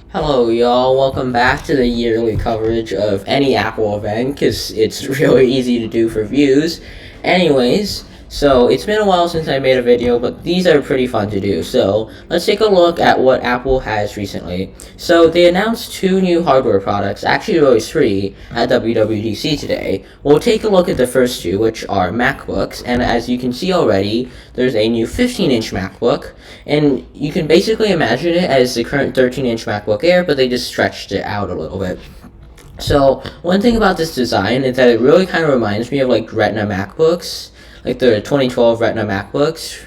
Hello, y'all. Welcome back to the yearly coverage of any Apple event because it's really easy to do for views. Anyways, so it's been a while since I made a video, but these are pretty fun to do. So let's take a look at what Apple has recently. So they announced two new hardware products, actually there was three, at WWDC today. We'll take a look at the first two, which are MacBooks, and as you can see already, there's a new 15-inch MacBook, and you can basically imagine it as the current 13-inch MacBook Air, but they just stretched it out a little bit. So one thing about this design is that it really kind of reminds me of like Retina MacBooks, like the 2012 Retina MacBooks.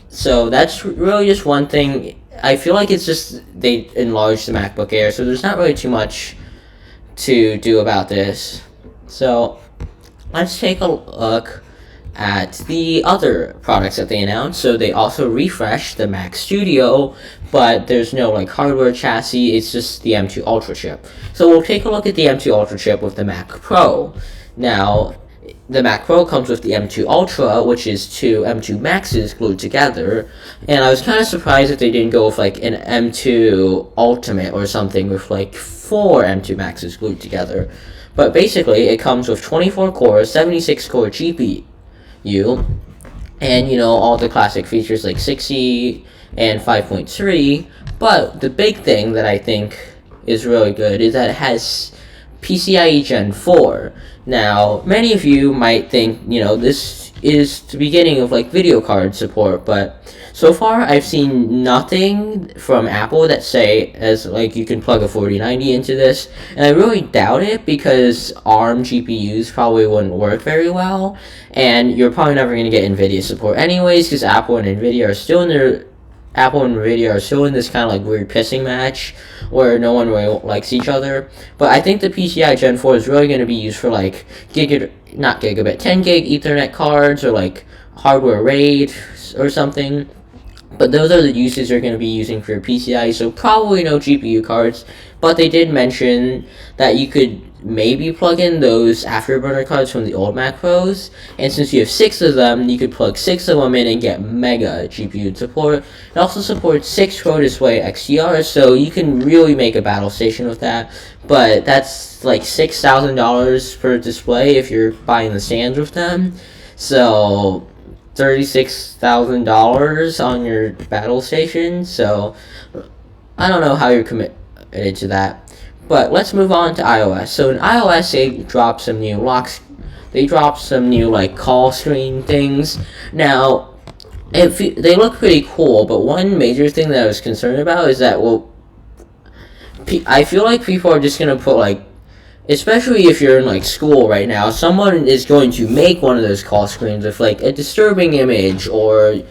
So that's really just one thing. I feel like it's just they enlarged the MacBook Air, so there's not really too much to do about this. So let's take a look at the other products that they announced. So they also refreshed the Mac Studio, but there's no like hardware chassis, it's just the M2 Ultra chip. So we'll take a look at the M2 Ultra chip with the Mac Pro. Now, the Mac Pro comes with the M2 Ultra, which is two M2 Maxes glued together, and I was kind of surprised that they didn't go with like an M2 Ultimate or something with like four M2 Maxes glued together. But basically, it comes with 24 cores, 76 core GPU, and all the classic features like 60 and 5.3. But the big thing that I think is really good is that it has PCIe Gen 4. Now, many of you might think, this is the beginning of like video card support, but so far I've seen nothing from Apple that say as like you can plug a 4090 into this, and I really doubt it because ARM GPUs probably wouldn't work very well, and you're probably never going to get NVIDIA support anyways because Apple and NVIDIA are still in this kind of like weird pissing match where no one really likes each other. But I think the PCI Gen 4 is really going to be used for like 10 gig Ethernet cards or like hardware RAID or something. But those are the uses you're going to be using for your PCI, so probably no GPU cards. But they did mention that you could maybe plug in those afterburner cards from the old Mac Pros, and since you have 6 of them, you could plug 6 of them in and get mega GPU support. It also supports 6 Pro Display XDR, so you can really make a battle station with that, but that's like $6,000 per display if you're buying the stands with them, so $36,000 on your battle station, so I don't know how you're committed to that. But let's move on to iOS. So in iOS, they dropped some new locks. They dropped some new like call screen things. Now, they look pretty cool, but one major thing that I was concerned about is that I feel like people are just gonna put like, especially if you're in like school right now, someone is going to make one of those call screens with like a disturbing image or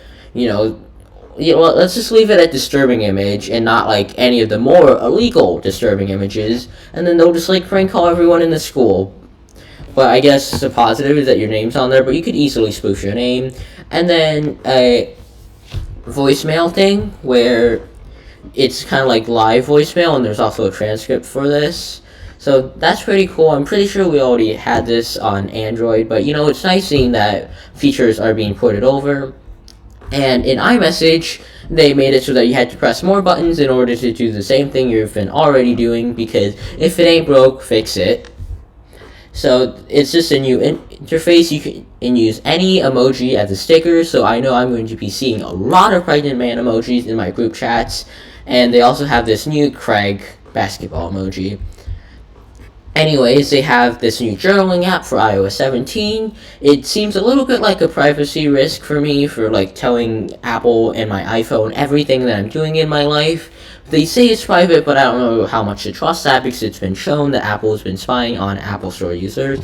let's just leave it at disturbing image and not like any of the more illegal disturbing images, and then they'll just like prank call everyone in the school. But I guess the positive is that your name's on there, but you could easily spoof your name. And then a voicemail thing where it's kind of like live voicemail, and there's also a transcript for this. So that's pretty cool. I'm pretty sure we already had this on Android, but it's nice seeing that features are being ported over. And in iMessage, they made it so that you had to press more buttons in order to do the same thing you've been already doing, because if it ain't broke, fix it. So it's just a new interface. You can use any emoji as a sticker, so I know I'm going to be seeing a lot of pregnant man emojis in my group chats. And they also have this new Craig basketball emoji. Anyways, they have this new journaling app for iOS 17. It seems a little bit like a privacy risk for me for like telling Apple and my iPhone everything that I'm doing in my life. They say it's private, but I don't know how much to trust that because it's been shown that Apple has been spying on Apple Store users.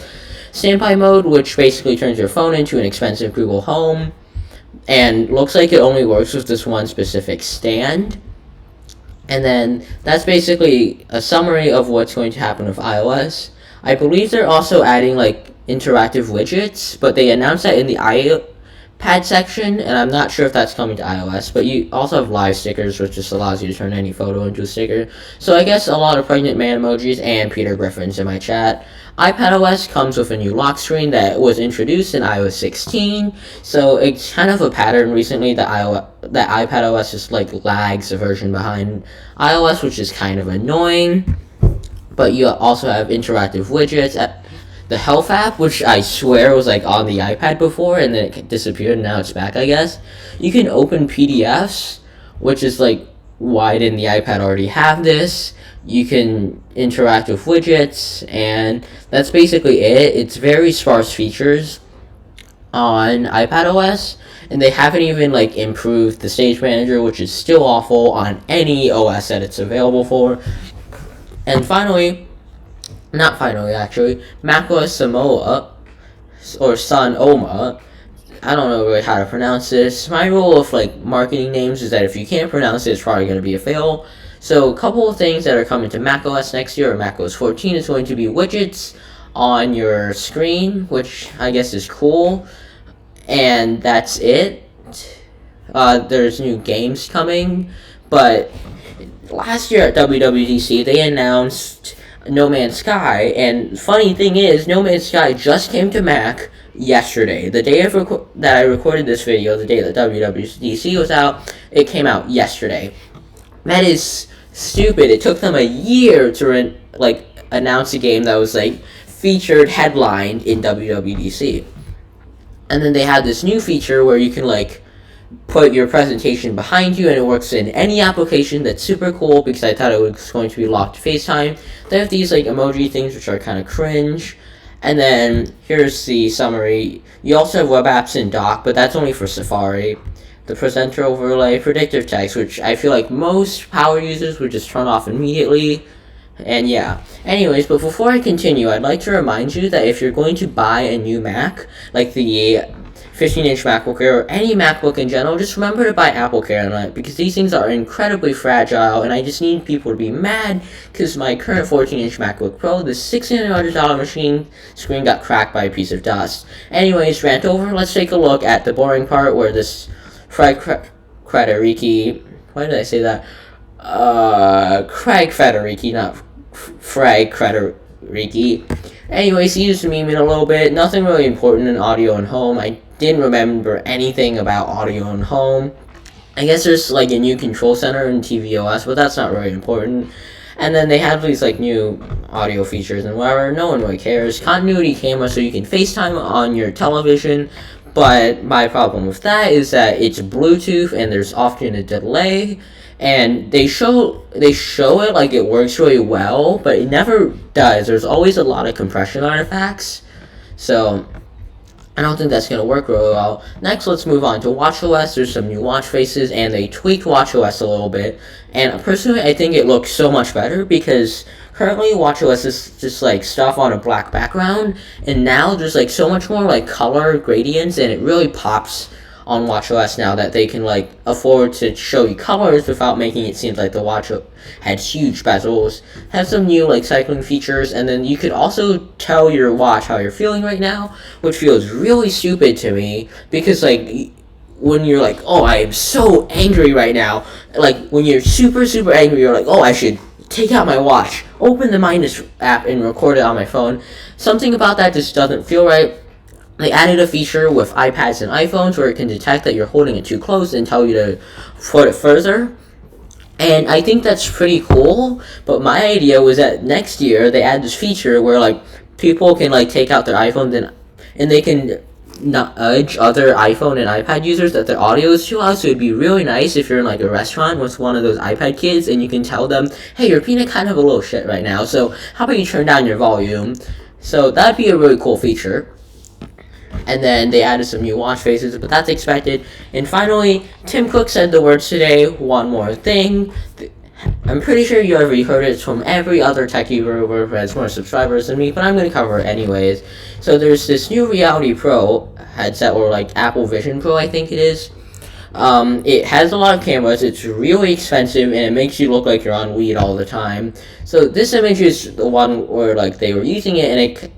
Standby mode, which basically turns your phone into an expensive Google Home, and looks like it only works with this one specific stand. And then that's basically a summary of what's going to happen with iOS. I believe they're also adding like interactive widgets, but they announced that in the pad section, and I'm not sure if that's coming to iOS, but you also have live stickers, which just allows you to turn any photo into a sticker. So I guess a lot of pregnant man emojis and Peter Griffin's in my chat. iPadOS comes with a new lock screen that was introduced in iOS 16, so it's kind of a pattern recently that iPadOS just like lags a version behind iOS, which is kind of annoying. But you also have interactive widgets. The Health app, which I swear was like on the iPad before and then it disappeared and now it's back, I guess. You can open PDFs, which is like, why didn't the iPad already have this? You can interact with widgets, and that's basically it. It's very sparse features on iPadOS, and they haven't even like improved the Stage Manager, which is still awful on any OS that it's available for. And finally, not finally actually, macOS Samoa, or Samoana, I don't know really how to pronounce this. My rule of like marketing names is that if you can't pronounce it, it's probably going to be a fail. So a couple of things that are coming to macOS next year, or macOS 14, is going to be widgets on your screen, which I guess is cool, and that's it. There's new games coming, but last year at WWDC, they announced No Man's Sky, and funny thing is, No Man's Sky just came to Mac yesterday. The day that I recorded this video, the day that WWDC was out, it came out yesterday. That is stupid. It took them a year to announce a game that was like featured headlined in WWDC. And then they had this new feature where you can like put your presentation behind you, and it works in any application. That's super cool because I thought it was going to be locked to FaceTime. They have these like emoji things which are kind of cringe. And then here's the summary. You also have web apps in dock, but that's only for Safari. The presenter overlay, predictive text, which I feel like most power users would just turn off immediately. And yeah. Anyways, but before I continue, I'd like to remind you that if you're going to buy a new Mac, like the 15-inch MacBook Air, or any MacBook in general, just remember to buy AppleCare on it, because these things are incredibly fragile, and I just need people to be mad, because my current 14-inch MacBook Pro, the $1,600 machine screen, got cracked by a piece of dust. Anyways, rant over, let's take a look at the boring part, where this Craig Federighi, why did I say that? Craig Federighi, not Craig Federighi. Anyways, he used to meme it a little bit, nothing really important in audio and home. I didn't remember anything about audio and home. I guess there's like a new control center in tvOS, but that's not really important. And then they have these like new audio features and whatever, no one really cares. Continuity camera, so you can FaceTime on your television, but my problem with that is that it's Bluetooth and there's often a delay, and they show it like it works really well, but it never does. There's always a lot of compression artifacts, so I don't think that's going to work really well. Next, let's move on to WatchOS. There's some new watch faces, and they tweaked WatchOS a little bit. And personally, I think it looks so much better, because currently WatchOS is just like stuff on a black background, and now there's like so much more like color gradients, and it really pops on WatchOS now that they can like afford to show you colors without making it seem like the watch had huge bezels. Have some new like cycling features, and then you could also tell your watch how you're feeling right now, which feels really stupid to me, because like when you're like, oh, I am so angry right now, like when you're super angry, you're like, oh, I should take out my watch, open the Minus app and record it on my phone. Something about that just doesn't feel right. They added a feature with iPads and iPhones where it can detect that you're holding it too close and tell you to put it further. And I think that's pretty cool, but my idea was that next year they add this feature where like people can like take out their iPhones and they can nudge other iPhone and iPad users that their audio is too loud. So it'd be really nice if you're in like a restaurant with one of those iPad kids and you can tell them, hey, you're being kind of a little shit right now, so how about you turn down your volume? So that'd be a really cool feature. And then they added some new watch faces, but that's expected. And finally, Tim Cook said the words today, one more thing. I'm pretty sure you already heard it from every other techie viewer who has more subscribers than me, but I'm going to cover it anyways. So there's this new Reality Pro headset, or like Apple Vision Pro, I think it is. It has a lot of cameras, it's really expensive, and it makes you look like you're on weed all the time. So this image is the one where like they were using it, and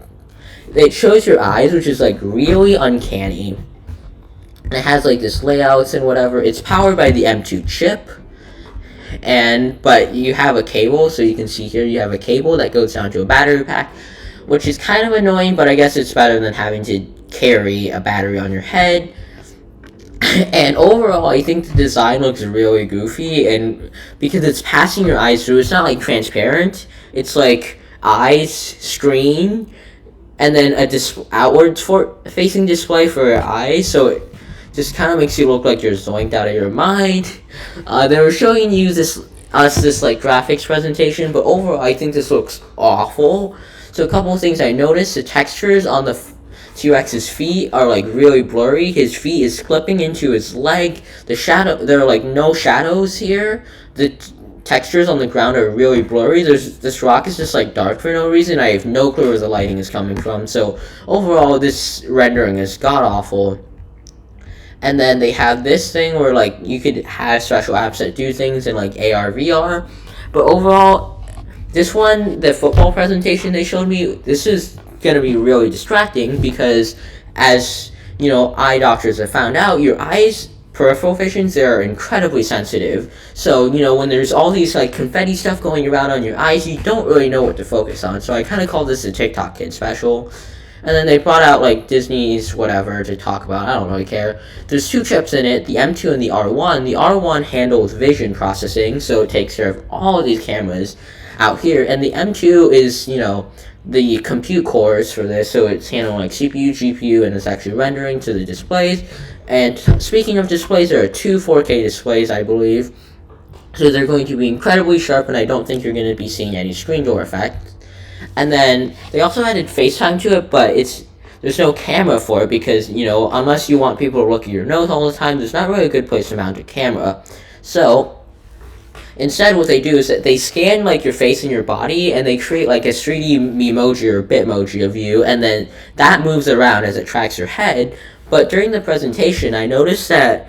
it shows your eyes, which is like really uncanny. It has like this layouts and whatever. It's powered by the M2 chip, but you have a cable, so you can see here you have a cable that goes down to a battery pack, which is kind of annoying, but I guess it's better than having to carry a battery on your head. And overall, I think the design looks really goofy, and because it's passing your eyes through, it's not like transparent. It's like eyes, screen, and then a outwards facing display for your eyes, so it just kind of makes you look like you're zoinked out of your mind. They were showing you this like graphics presentation, but overall I think this looks awful. So a couple of things I noticed: the textures on the T-Rex's feet are like really blurry. His feet is clipping into his leg. There are like no shadows here. The textures on the ground are really blurry. This rock is just like dark for no reason. I have no clue where the lighting is coming from. So overall, this rendering is god awful. And then they have this thing where like you could have special apps that do things in like AR, VR. But overall, this one, the football presentation they showed me, this is going to be really distracting because, as you know, eye doctors have found out, your eyes, peripheral visions, they're incredibly sensitive. So, you know, when there's all these like confetti stuff going around on your eyes, you don't really know what to focus on. So I kind of call this a TikTok kid special. And then they brought out like Disney's whatever to talk about. I don't really care. There's 2 chips in it, the M2 and the R1. The R1 handles vision processing, so it takes care of all of these cameras out here. And the M2 is, you know, the compute cores for this, so it's handling like CPU, GPU, and it's actually rendering to the displays. And speaking of displays, there are 2 4K displays, I believe. So they're going to be incredibly sharp, and I don't think you're going to be seeing any screen door effect. And then they also added FaceTime to it, but there's no camera for it because, you know, unless you want people to look at your nose all the time, there's not really a good place to mount a camera. So instead, what they do is that they scan like your face and your body, and they create like a 3D emoji or Bitmoji of you, and then that moves around as it tracks your head. But during the presentation, I noticed that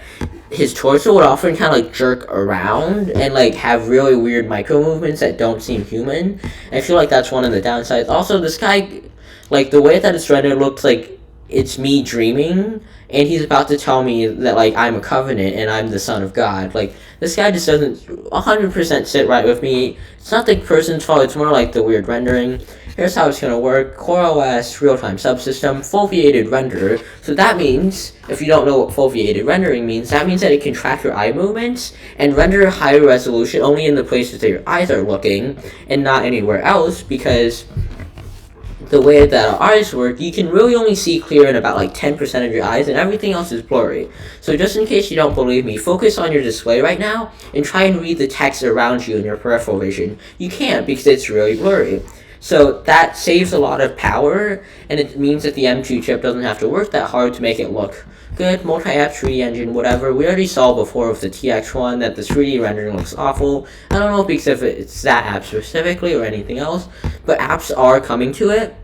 his torso would often kind of like jerk around and like have really weird micro movements that don't seem human. And I feel like that's one of the downsides. Also, this guy, like the way that it's rendered, looks like it's me dreaming, and he's about to tell me that like I'm a covenant and I'm the son of God. Like this guy just doesn't 100% sit right with me. It's not the person's fault. It's more like the weird rendering. Here's how it's going to work. CoreOS real-time subsystem, foveated renderer. So that means, if you don't know what foveated rendering means, that means that it can track your eye movements and render higher resolution only in the places that your eyes are looking and not anywhere else, because the way that our eyes work, you can really only see clear in about like 10% of your eyes, and everything else is blurry. So just in case you don't believe me, focus on your display right now and try and read the text around you in your peripheral vision. You can't because it's really blurry. So that saves a lot of power, and it means that the M2 chip doesn't have to work that hard to make it look good. Multi-app 3D engine, whatever. We already saw before with the TX1 that the 3D rendering looks awful. I don't know because if it's that app specifically or anything else, but apps are coming to it.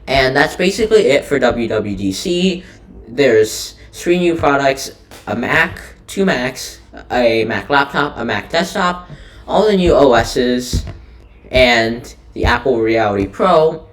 And that's basically it for WWDC. There's 3 new products, a Mac, 2 Macs, a Mac laptop, a Mac desktop, all the new OSs, and the Apple Reality Pro,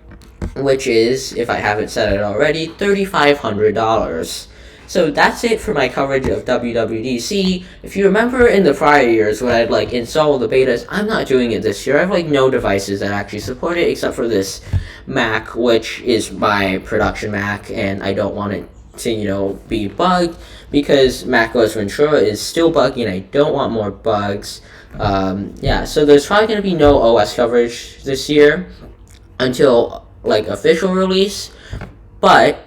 which is, if I haven't said it already, $3,500. So that's it for my coverage of WWDC. If you remember in the prior years when I'd like install the betas, I'm not doing it this year. I have like no devices that actually support it except for this Mac, which is my production Mac, and I don't want it to, you know, be bugged because macOS Ventura is still buggy and I don't want more bugs. Yeah, so there's probably going to be no OS coverage this year until like official release, but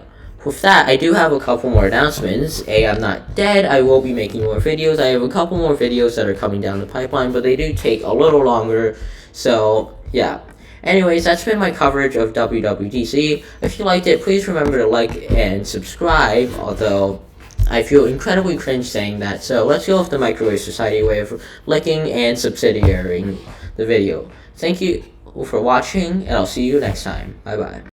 with that, I do have a couple more announcements. I'm not dead. I will be making more videos. I have a couple more videos that are coming down the pipeline, but they do take a little longer. So, yeah. Anyways, that's been my coverage of WWDC. If you liked it, please remember to like and subscribe, although I feel incredibly cringe saying that. So, let's go with the Microwave Society way of liking and subsidiarying the video. Thank you for watching, and I'll see you next time. Bye-bye.